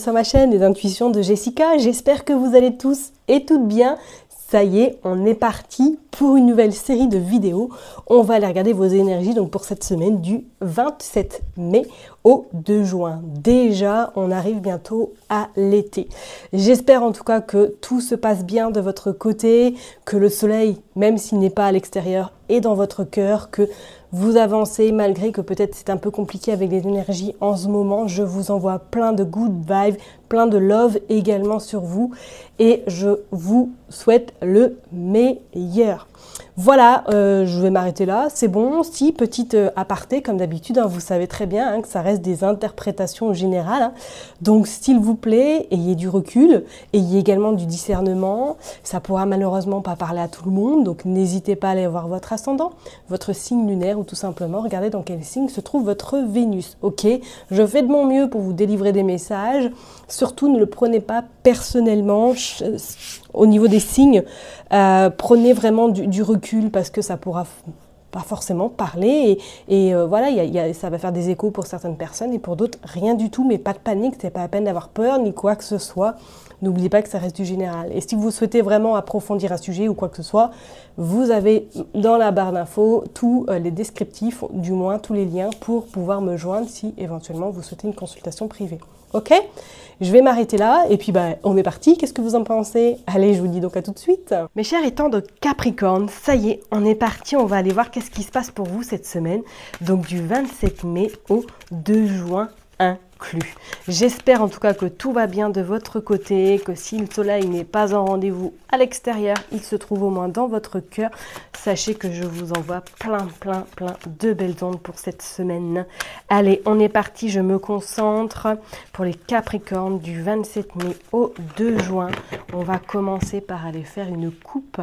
sur ma chaîne Les Intuitions de Jessica. J'espère que vous allez tous et toutes bien. Ça y est, on est parti pour une nouvelle série de vidéos. On va aller regarder vos énergies donc pour cette semaine du 27 mai au 2 juin. Déjà, on arrive bientôt à l'été. J'espère en tout cas que tout se passe bien de votre côté, que le soleil, même s'il n'est pas à l'extérieur, est dans votre cœur, que vous avancez malgré que peut-être c'est un peu compliqué avec les énergies en ce moment. Je vous envoie plein de good vibes, plein de love également sur vous et je vous souhaite le meilleur. Voilà, je vais m'arrêter là, c'est bon. Si, petite aparté, comme d'habitude, hein, vous savez très bien que ça reste des interprétations générales. Hein. Donc, s'il vous plaît, ayez du recul, ayez également du discernement. Ça pourra malheureusement pas parler à tout le monde, donc n'hésitez pas à aller voir votre ascendant, votre signe lunaire, ou tout simplement regardez dans quel signe se trouve votre Vénus. Ok, je fais de mon mieux pour vous délivrer des messages. Surtout, ne le prenez pas personnellement. Au niveau des signes, prenez vraiment du recul parce que ça pourra pas forcément parler et voilà, ça va faire des échos pour certaines personnes et pour d'autres rien du tout, mais pas de panique, c'est pas la peine d'avoir peur ni quoi que ce soit. N'oubliez pas que ça reste du général. Et si vous souhaitez vraiment approfondir un sujet ou quoi que ce soit, vous avez dans la barre d'infos tous les descriptifs, du moins tous les liens pour pouvoir me joindre si éventuellement vous souhaitez une consultation privée. Ok? Je vais m'arrêter là et puis on est parti. Qu'est-ce que vous en pensez? Allez, je vous dis donc à tout de suite. Mes chers étant de Capricorne, ça y est, on est parti. On va aller voir qu'est-ce qui se passe pour vous cette semaine. Donc du 27 mai au 2 juin inclus. J'espère en tout cas que tout va bien de votre côté, que si le soleil n'est pas en rendez-vous à l'extérieur, il se trouve au moins dans votre cœur. Sachez que je vous envoie plein de belles ondes pour cette semaine. Allez, on est parti, je me concentre pour les Capricornes du 27 mai au 2 juin. On va commencer par aller faire une coupe.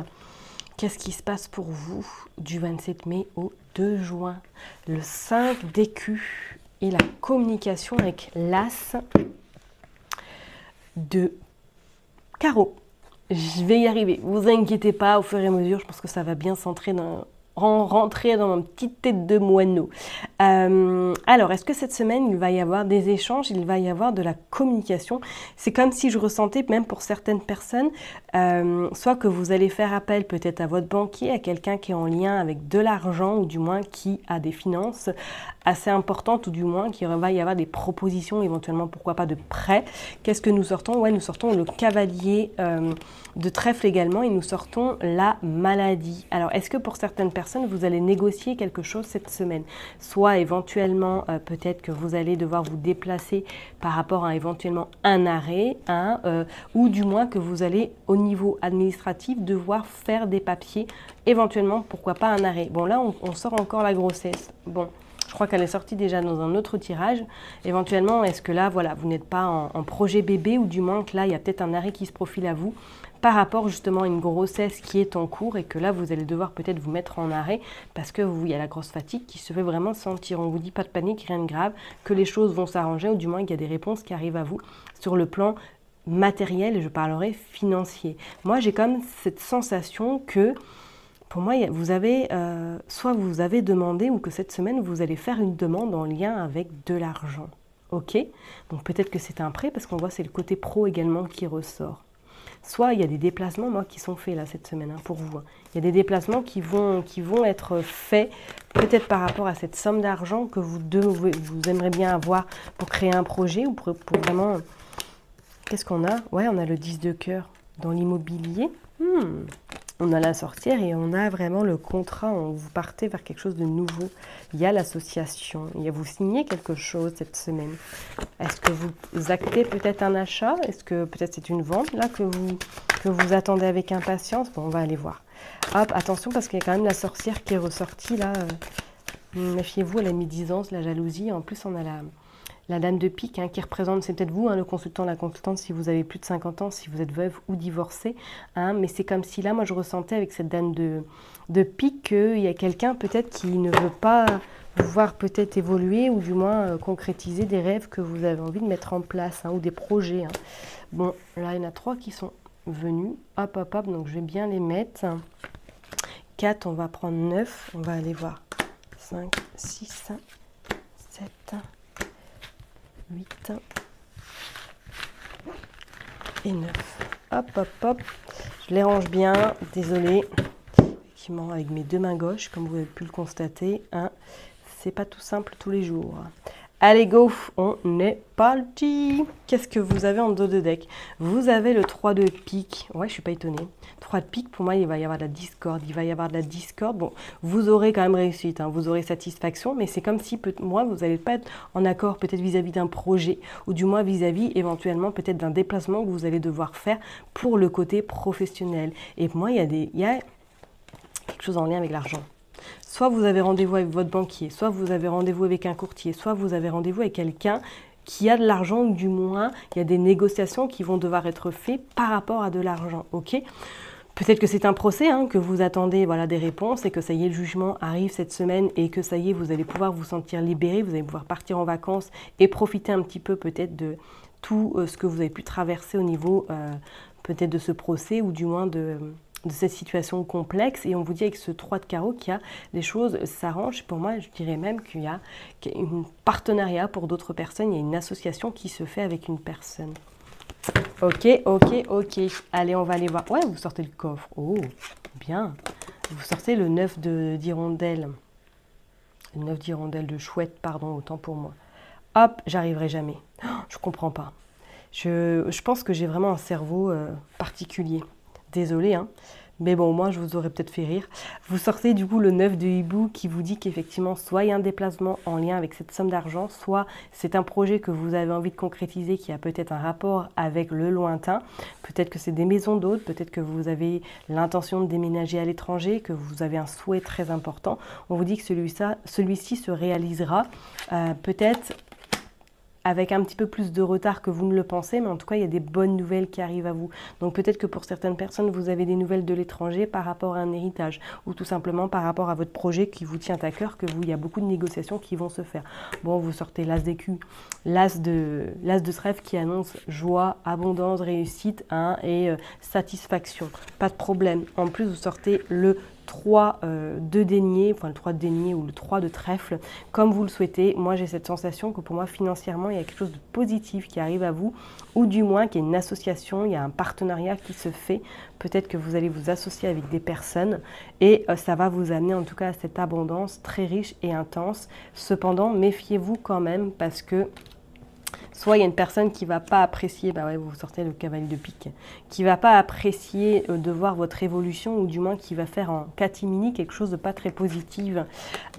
Qu'est-ce qui se passe pour vous du 27 mai au 2 juin? Le 5 d'écus et la communication avec l'as de carreau. Je vais y arriver, vous inquiétez pas, au fur et à mesure, je pense que ça va bien rentrer dans ma petite tête de moineau. Alors, est-ce que cette semaine, il va y avoir des échanges, il va y avoir de la communication? C'est comme si je ressentais, même pour certaines personnes, soit que vous allez faire appel peut-être à votre banquier, à quelqu'un qui est en lien avec de l'argent, ou du moins qui a des finances assez importantes, ou du moins qu'il va y avoir des propositions, éventuellement, pourquoi pas de prêts. Qu'est-ce que nous sortons? Ouais, nous sortons le cavalier de trèfle également, et nous sortons la maladie. Alors, est-ce que pour certaines personnes, vous allez négocier quelque chose cette semaine? Soit éventuellement, peut-être que vous allez devoir vous déplacer par rapport à éventuellement un arrêt, ou du moins que vous allez, au niveau administratif, devoir faire des papiers, éventuellement, pourquoi pas un arrêt. Bon, là, on sort encore la grossesse. Bon. Je crois qu'elle est sortie déjà dans un autre tirage. Éventuellement, est-ce que là, voilà, vous n'êtes pas en projet bébé, ou du moins que là, il y a peut-être un arrêt qui se profile à vous par rapport justement à une grossesse qui est en cours et que là, vous allez devoir peut-être vous mettre en arrêt parce que il y a la grosse fatigue qui se fait vraiment sentir. On vous dit pas de panique, rien de grave, que les choses vont s'arranger, ou du moins il y a des réponses qui arrivent à vous sur le plan matériel, et je parlerai financier. Moi, j'ai comme cette sensation que pour moi, vous avez, soit vous avez demandé, ou que cette semaine, vous allez faire une demande en lien avec de l'argent. Ok? Donc peut-être que c'est un prêt, parce qu'on voit c'est le côté pro également qui ressort. Soit il y a des déplacements, moi, qui sont faits là cette semaine, pour vous. Il y a des déplacements qui vont être faits, peut-être par rapport à cette somme d'argent que vous aimeriez bien avoir pour créer un projet, ou pour vraiment... Qu'est-ce qu'on a? Ouais, on a le 10 de cœur dans l'immobilier. On a la sorcière et on a vraiment le contrat. Vous partez vers quelque chose de nouveau. Il y a l'association. Vous signez quelque chose cette semaine. Est-ce que vous actez peut-être un achat? Est-ce que peut-être c'est une vente là que vous attendez avec impatience? Bon, on va aller voir. Hop, attention parce qu'il y a quand même la sorcière qui est ressortie là. Méfiez-vous à la médisance, la jalousie. En plus, on a la dame de pique qui représente, c'est peut-être vous, le consultant, la consultante, si vous avez plus de 50 ans, si vous êtes veuve ou divorcée. Mais c'est comme si là, moi, je ressentais avec cette dame de pique qu'il y a quelqu'un peut-être qui ne veut pas vous voir peut-être évoluer, ou du moins concrétiser des rêves que vous avez envie de mettre en place, ou des projets. Bon, là, il y en a 3 qui sont venus. Hop, hop, hop, donc je vais bien les mettre. 4, on va prendre 9. On va aller voir. 5, 6, 7... 8, et 9. Hop, hop, hop. Je les range bien. Désolée. Effectivement, avec mes deux mains gauches, comme vous avez pu le constater, hein, c'est pas tout simple tous les jours. Allez, go, on est parti. Qu'est-ce que vous avez en dos de deck? Vous avez le 3 de pique. Ouais, je suis pas étonnée. 3 de pique, pour moi, il va y avoir de la discorde. Il va y avoir de la discorde. Bon, vous aurez quand même réussite, hein, vous aurez satisfaction, mais c'est comme si, moi, vous n'allez pas être en accord peut-être vis-à-vis d'un projet, ou du moins vis-à-vis éventuellement peut-être d'un déplacement que vous allez devoir faire pour le côté professionnel. Et pour moi, il y a quelque chose en lien avec l'argent. Soit vous avez rendez-vous avec votre banquier, soit vous avez rendez-vous avec un courtier, soit vous avez rendez-vous avec quelqu'un qui a de l'argent, ou du moins, il y a des négociations qui vont devoir être faites par rapport à de l'argent, ok? Peut-être que c'est un procès, hein, que vous attendez voilà, des réponses et que ça y est, le jugement arrive cette semaine et que ça y est, vous allez pouvoir vous sentir libéré, vous allez pouvoir partir en vacances et profiter un petit peu peut-être de tout ce que vous avez pu traverser au niveau peut-être de ce procès ou du moins de cette situation complexe. Et on vous dit avec ce 3 de carreau qu'il y a les choses s'arrangent. Pour moi, je dirais même qu'il y a un partenariat pour d'autres personnes, il y a une association qui se fait avec une personne. Ok, ok, ok. Allez, on va aller voir. Ouais, vous sortez le coffre. Oh, bien. Vous sortez le 9 d'hirondelle. Le 9 d'hirondelle de chouette, pardon, autant pour moi. Hop, j'arriverai jamais. Oh, je comprends pas. Je pense que j'ai vraiment un cerveau particulier. Désolée, hein. Mais bon, moi, je vous aurais peut-être fait rire. Vous sortez du coup le 9 de hibou qui vous dit qu'effectivement, soit il y a un déplacement en lien avec cette somme d'argent, soit c'est un projet que vous avez envie de concrétiser qui a peut-être un rapport avec le lointain. Peut-être que c'est des maisons d'hôtes, peut-être que vous avez l'intention de déménager à l'étranger, que vous avez un souhait très important. On vous dit que celui-ci se réalisera peut-être avec un petit peu plus de retard que vous ne le pensez, mais en tout cas, il y a des bonnes nouvelles qui arrivent à vous. Donc peut-être que pour certaines personnes, vous avez des nouvelles de l'étranger par rapport à un héritage, ou tout simplement par rapport à votre projet qui vous tient à cœur, il y a beaucoup de négociations qui vont se faire. Bon, vous sortez l'as d'écu, l'as de trèfle qui annonce joie, abondance, réussite hein, et satisfaction. Pas de problème. En plus, vous sortez le 3 de denier, enfin le 3 de denier ou le 3 de trèfle, comme vous le souhaitez. Moi, j'ai cette sensation que pour moi, financièrement, il y a quelque chose de positif qui arrive à vous, ou du moins qu'il y a une association, il y a un partenariat qui se fait. Peut-être que vous allez vous associer avec des personnes et ça va vous amener en tout cas à cette abondance très riche et intense. Cependant, méfiez-vous quand même parce que soit il y a une personne qui ne va pas apprécier, bah ouais, vous sortez le cavalier de pique, qui ne va pas apprécier de voir votre évolution ou du moins qui va faire en catimini quelque chose de pas très positif.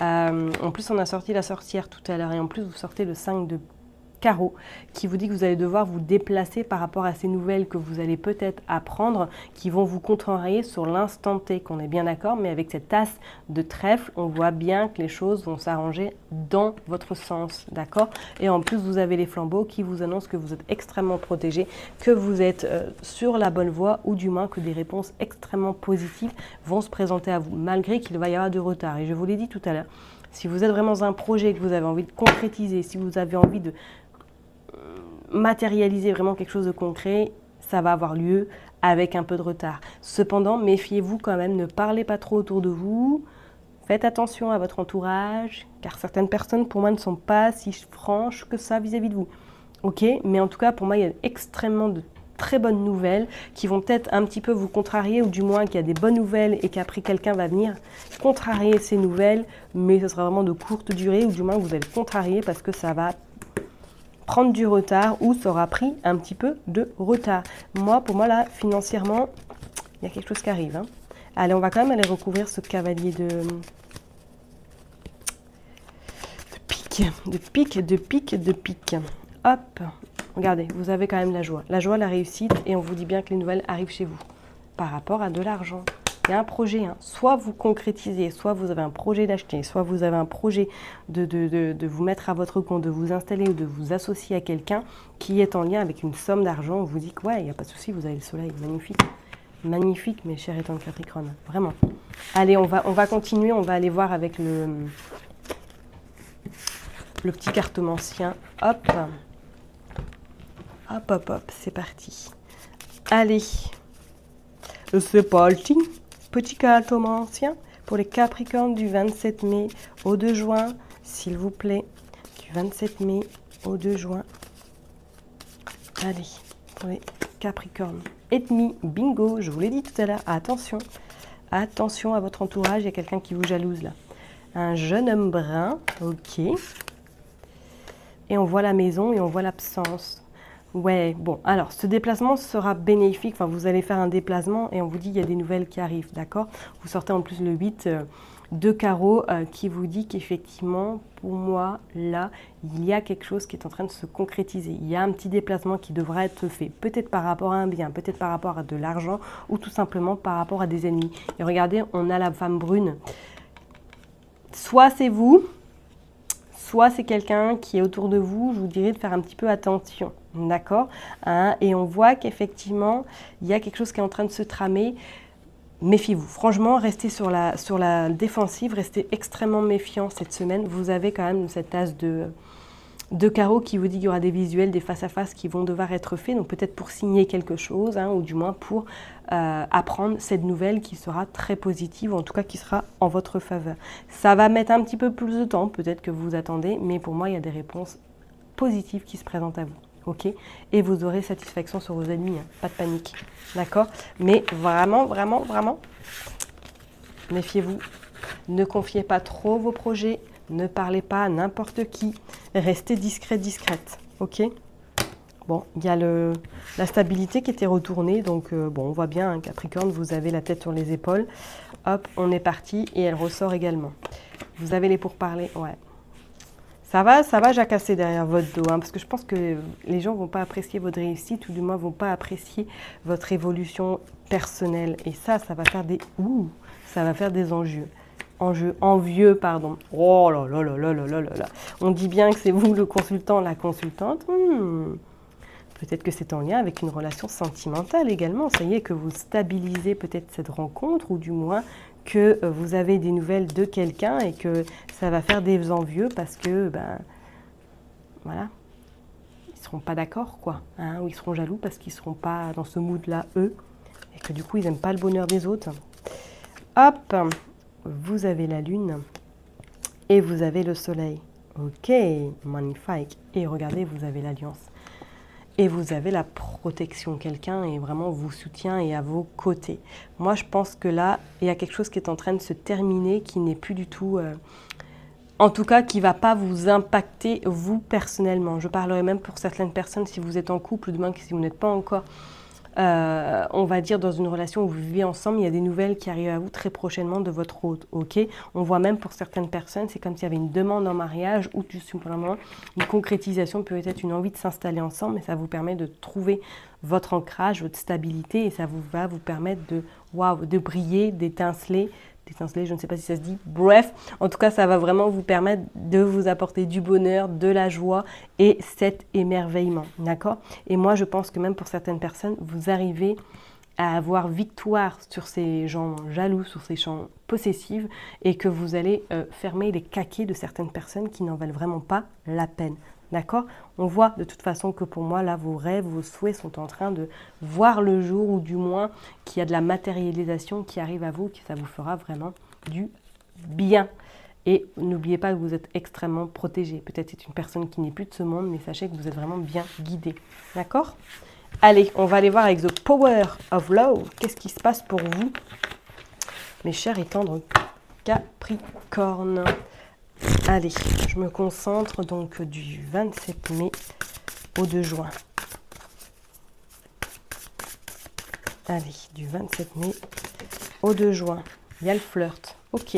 En plus, on a sorti la sorcière tout à l'heure et en plus, vous sortez le 5 de carreau qui vous dit que vous allez devoir vous déplacer par rapport à ces nouvelles que vous allez peut-être apprendre qui vont vous contrarier sur l'instant T, qu'on est bien d'accord, mais avec cette as de trèfle, on voit bien que les choses vont s'arranger dans votre sens, d'accord? Et en plus, vous avez les flambeaux qui vous annoncent que vous êtes extrêmement protégé, que vous êtes sur la bonne voie ou du moins que des réponses extrêmement positives vont se présenter à vous, malgré qu'il va y avoir du retard. Et je vous l'ai dit tout à l'heure, si vous êtes vraiment dans un projet que vous avez envie de concrétiser, si vous avez envie de matérialiser vraiment quelque chose de concret, ça va avoir lieu avec un peu de retard. Cependant, méfiez-vous quand même, ne parlez pas trop autour de vous, faites attention à votre entourage, car certaines personnes pour moi ne sont pas si franches que ça vis-à-vis de vous. Ok, mais en tout cas pour moi il y a extrêmement de très bonnes nouvelles qui vont peut-être un petit peu vous contrarier ou du moins qu'il y a des bonnes nouvelles et qu'après quelqu'un va venir contrarier ces nouvelles, mais ce sera vraiment de courte durée ou du moins vous allez contrarier parce que ça va prendre du retard ou ça aura pris un petit peu de retard. Moi, pour moi, là, financièrement, il y a quelque chose qui arrive. Hein. Allez, on va quand même aller recouvrir ce cavalier de pique. Hop, regardez, vous avez quand même la joie, la réussite et on vous dit bien que les nouvelles arrivent chez vous par rapport à de l'argent. Il y a un projet, hein. Soit vous concrétisez, soit vous avez un projet d'acheter, soit vous avez un projet de vous mettre à votre compte, de vous installer ou de vous associer à quelqu'un qui est en lien avec une somme d'argent. On vous dit que ouais, il n'y a pas de souci, vous avez le soleil, magnifique. Magnifique, mes chers étangs de Capricorne, vraiment. Allez, on va continuer, on va aller voir avec le petit cartomancien. Hop, hop, hop, hop, c'est parti. Allez, c'est parti. Petit cartomancien pour les Capricornes du 27 mai au 2 juin, s'il vous plaît. Du 27 mai au 2 juin. Allez, pour les Capricorne. Ennemi, bingo, je vous l'ai dit tout à l'heure, attention. Attention à votre entourage, il y a quelqu'un qui vous jalouse là. Un jeune homme brun, ok. Et on voit la maison et on voit l'absence. Ouais, bon, alors ce déplacement sera bénéfique, enfin vous allez faire un déplacement et on vous dit qu'il y a des nouvelles qui arrivent, d'accord? Vous sortez en plus le 8 de carreau qui vous dit qu'effectivement, pour moi, là, il y a quelque chose qui est en train de se concrétiser. Il y a un petit déplacement qui devra être fait, peut-être par rapport à un bien, peut-être par rapport à de l'argent ou tout simplement par rapport à des ennemis. Et regardez, on a la femme brune. Soit c'est vous, soit c'est quelqu'un qui est autour de vous, je vous dirais de faire un petit peu attention. D'accord, hein, et on voit qu'effectivement, il y a quelque chose qui est en train de se tramer. Méfiez-vous. Franchement, restez sur la défensive, restez extrêmement méfiant cette semaine. Vous avez quand même cette as de carreau qui vous dit qu'il y aura des visuels, des face-à-face qui vont devoir être faits. Donc peut-être pour signer quelque chose, hein, ou du moins pour apprendre cette nouvelle qui sera très positive, ou en tout cas qui sera en votre faveur. Ça va mettre un petit peu plus de temps, peut-être que vous attendez, mais pour moi, il y a des réponses positives qui se présentent à vous. Ok, et vous aurez satisfaction sur vos ennemis, hein, pas de panique, d'accord? Mais vraiment, vraiment, vraiment, méfiez-vous, ne confiez pas trop vos projets, ne parlez pas à n'importe qui, restez discret, discrète, ok? Bon, il y a la stabilité qui était retournée, donc bon, on voit bien, hein, Capricorne, vous avez la tête sur les épaules, hop, on est parti, et elle ressort également. Vous avez les pourparlers, ouais. Ça va jacasser derrière votre dos, hein, parce que je pense que les gens ne vont pas apprécier votre réussite, ou du moins ne vont pas apprécier votre évolution personnelle. Et ça va faire des... ça va faire des envieux, pardon. Oh là là là là là là là là. On dit bien que c'est vous le consultant, la consultante. Peut-être que c'est en lien avec une relation sentimentale également. Ça y est, que vous stabilisez peut-être cette rencontre, ou du moins que vous avez des nouvelles de quelqu'un et que ça va faire des envieux parce que, ben, voilà, ils ne seront pas d'accord, quoi, hein, ou ils seront jaloux parce qu'ils ne seront pas dans ce mood-là, eux, et que du coup, ils n'aiment pas le bonheur des autres. Hop, vous avez la lune et vous avez le soleil. Ok, magnifique. Et regardez, vous avez l'alliance. Et vous avez la protection, quelqu'un est vraiment vous soutient et à vos côtés. Moi, je pense que là, il y a quelque chose qui est en train de se terminer, qui n'est plus du tout... en tout cas, qui ne va pas vous impacter, vous, personnellement. Je parlerai même pour certaines personnes, si vous êtes en couple, ou du moins si vous n'êtes pas encore, on va dire, dans une relation où vous vivez ensemble, il y a des nouvelles qui arrivent à vous très prochainement de votre hôte, ok? On voit même pour certaines personnes, c'est comme s'il y avait une demande en mariage ou tout simplement une concrétisation, peut-être une envie de s'installer ensemble, mais ça vous permet de trouver votre ancrage, votre stabilité, et ça va vous permettre de briller, d'étinceler, je ne sais pas si ça se dit, bref, en tout cas ça va vraiment vous permettre de vous apporter du bonheur, de la joie et cet émerveillement, d'accord? Et moi je pense que même pour certaines personnes, vous arrivez à avoir victoire sur ces gens jaloux, sur ces gens possessifs, et que vous allez fermer les caquets de certaines personnes qui n'en valent vraiment pas la peine. D'accord? On voit de toute façon que pour moi, là, vos rêves, vos souhaits sont en train de voir le jour, ou du moins qu'il y a de la matérialisation qui arrive à vous, que ça vous fera vraiment du bien. Et n'oubliez pas que vous êtes extrêmement protégé. Peut-être c'est une personne qui n'est plus de ce monde, mais sachez que vous êtes vraiment bien guidé. D'accord? Allez, on va aller voir avec The Power of Love. Qu'est-ce qui se passe pour vous, mes chers et tendres Capricorne? Allez, je me concentre donc du 27 mai au 2 juin. Allez, du 27 mai au 2 juin. Il y a le flirt. Ok.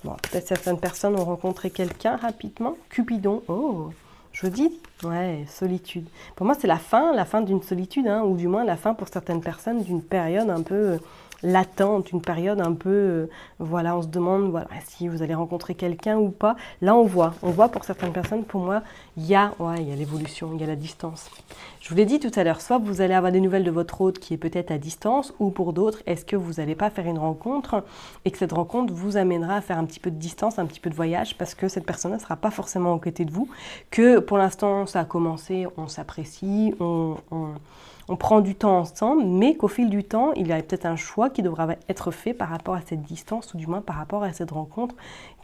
Bon, peut-être certaines personnes ont rencontré quelqu'un rapidement. Cupidon. Oh, je vous dis. Ouais, solitude. Pour moi, c'est la fin d'une solitude, hein, ou du moins la fin pour certaines personnes d'une période un peu... latente, une période un peu, voilà, on se demande voilà, si vous allez rencontrer quelqu'un ou pas. Là, on voit pour certaines personnes, pour moi, il y a l'évolution, il y a la distance. Je vous l'ai dit tout à l'heure, soit vous allez avoir des nouvelles de votre hôte qui est peut-être à distance, ou pour d'autres, est-ce que vous n'allez pas faire une rencontre et que cette rencontre vous amènera à faire un petit peu de distance, un petit peu de voyage, parce que cette personne ne sera pas forcément aux côtés de vous, que pour l'instant, ça a commencé, on s'apprécie, on prend du temps ensemble, mais qu'au fil du temps, il y a peut-être un choix qui devra être fait par rapport à cette distance, ou du moins par rapport à cette rencontre,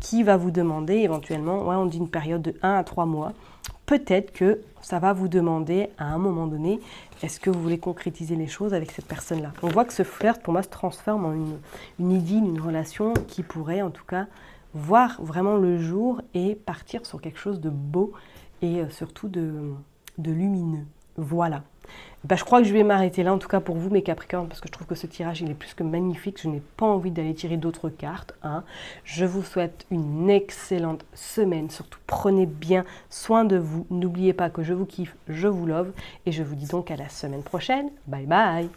qui va vous demander éventuellement, ouais, on dit une période de 1 à 3 mois, peut-être que ça va vous demander à un moment donné, est-ce que vous voulez concrétiser les choses avec cette personne-là? On voit que ce flirt, pour moi, se transforme en une idylle, une relation qui pourrait, en tout cas, voir vraiment le jour et partir sur quelque chose de beau et surtout de lumineux. Voilà. Je crois que je vais m'arrêter là, en tout cas pour vous, mes Capricornes, parce que je trouve que ce tirage, il est plus que magnifique. Je n'ai pas envie d'aller tirer d'autres cartes. Je vous souhaite une excellente semaine. Surtout, prenez bien soin de vous. N'oubliez pas que je vous kiffe, je vous love. Et je vous dis donc à la semaine prochaine. Bye bye.